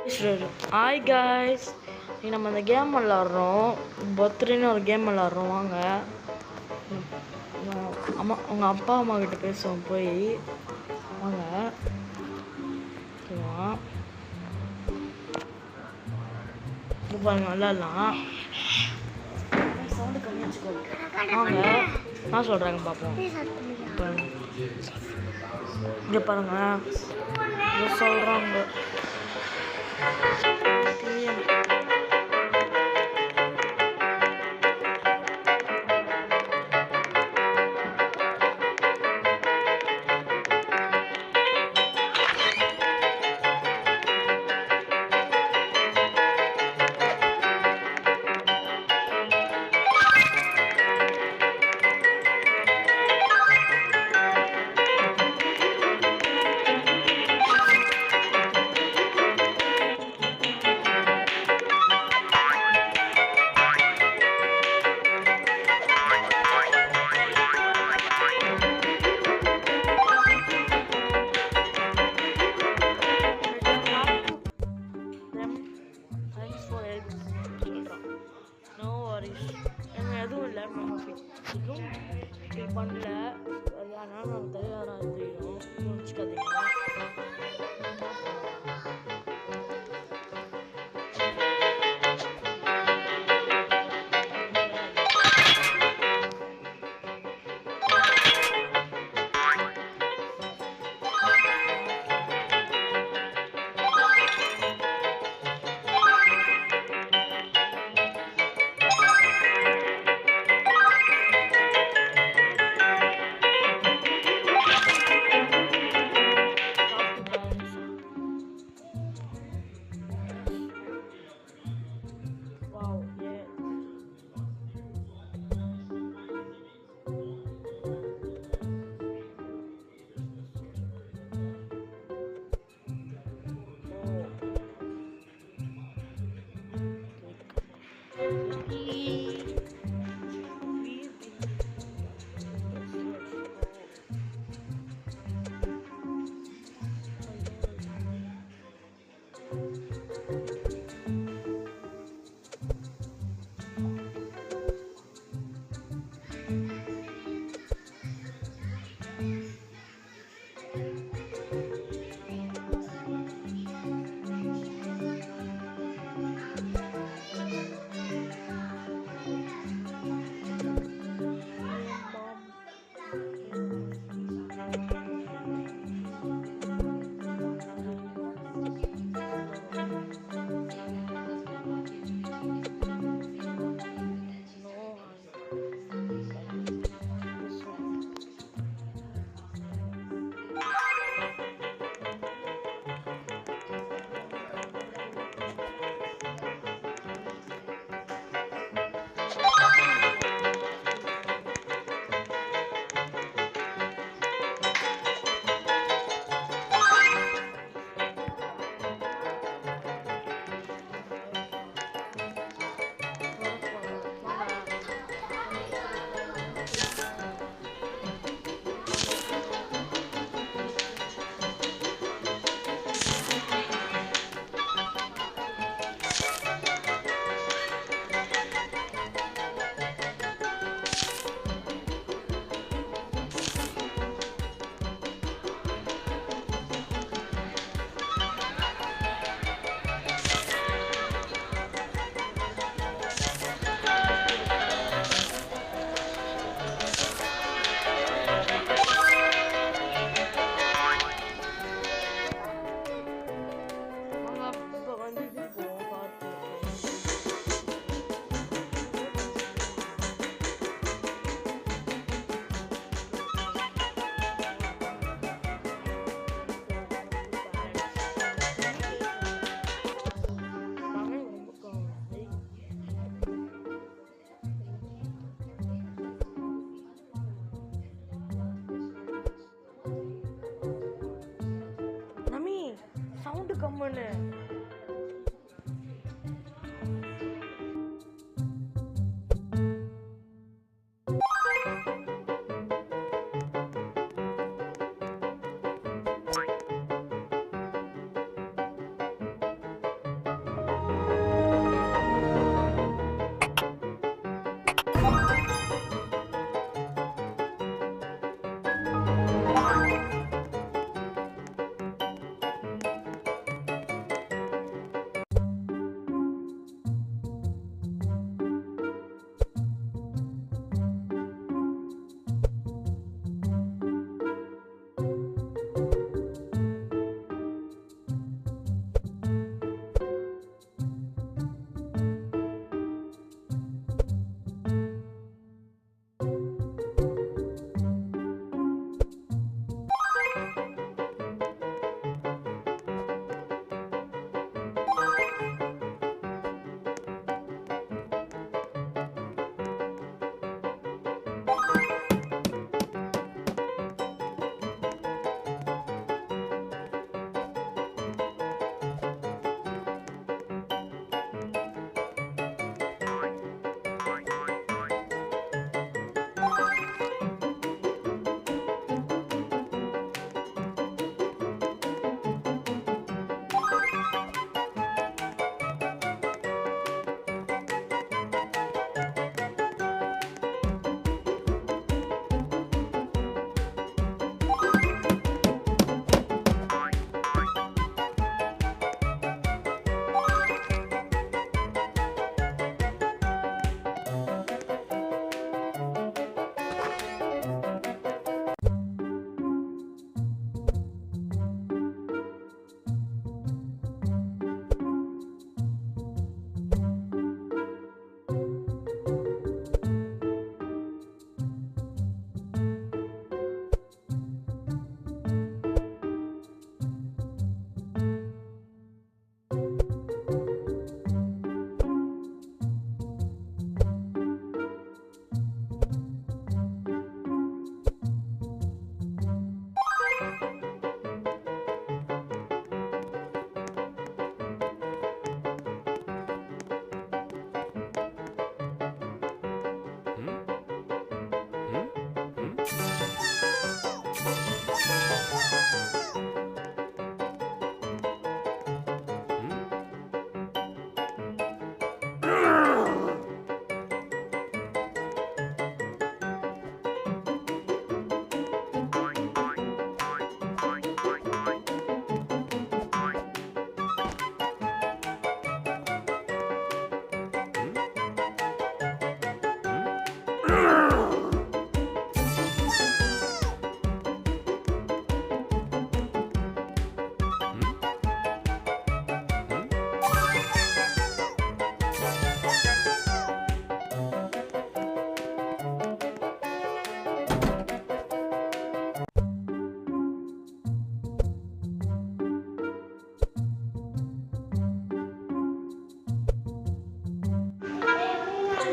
Hi guys, இன்னைக்கு நம்ம அந்த கேம் விளாட்றோம். பர்த்டேன்னு ஒரு கேம் விளாட்றோம். வாங்க உங்கள் அப்பா அம்மா கிட்ட பேசுவோம். போய் வாங்க இது பாருங்க, விளாட்லாம். சவுண்டு கம்மி வச்சுக்கோங்க. வாங்க நான் சொல்கிறாங்க பார்ப்போம். இங்கே பாருங்க, இதை சொல்கிறாங்க. எதுவும் இல்லை, பண்ணல. அதனால் நம்ம தயாராக தெரியும், புரிஞ்சுக்காதீங்க. சவுண்டு கம்முன்னு.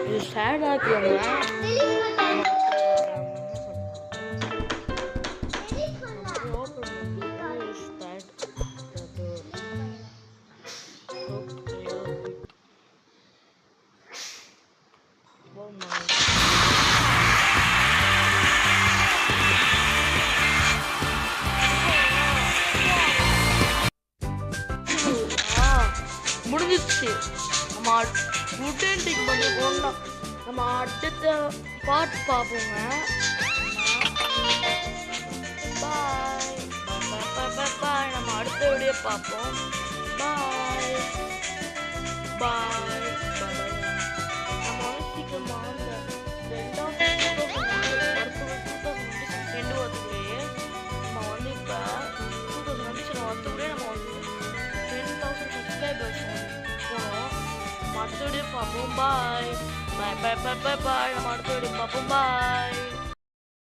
இது சேடாக இருக்கிறவங்க முடிஞ்சிச்சு. நம்ம உடன் டிக் பண்ணி கொண்டா நம்ம அடுத்த பார்ட் பார்ப்போங்க. பாய் பாய் பாய் பாய். நம்ம அடுத்த வீடியோ பார்ப்போம். பாய் பாய் பாய். நம்ம வந்து சீக்கிரமாக ரெண்டு வருஷத்துலேயே நம்ம வந்து இப்போ 2027 வருஷத்துலேயே நம்ம வந்து 10,000 சப்ஸ்கிரைபர்ஸ் போனோம். நம்ம அடுத்த வீடியோ பார்ப்போம். பாய் பாய் பாய் பாய் பாய் பாய். நம்ம அடுத்த வீடியோ பார்ப்போம். பாய்.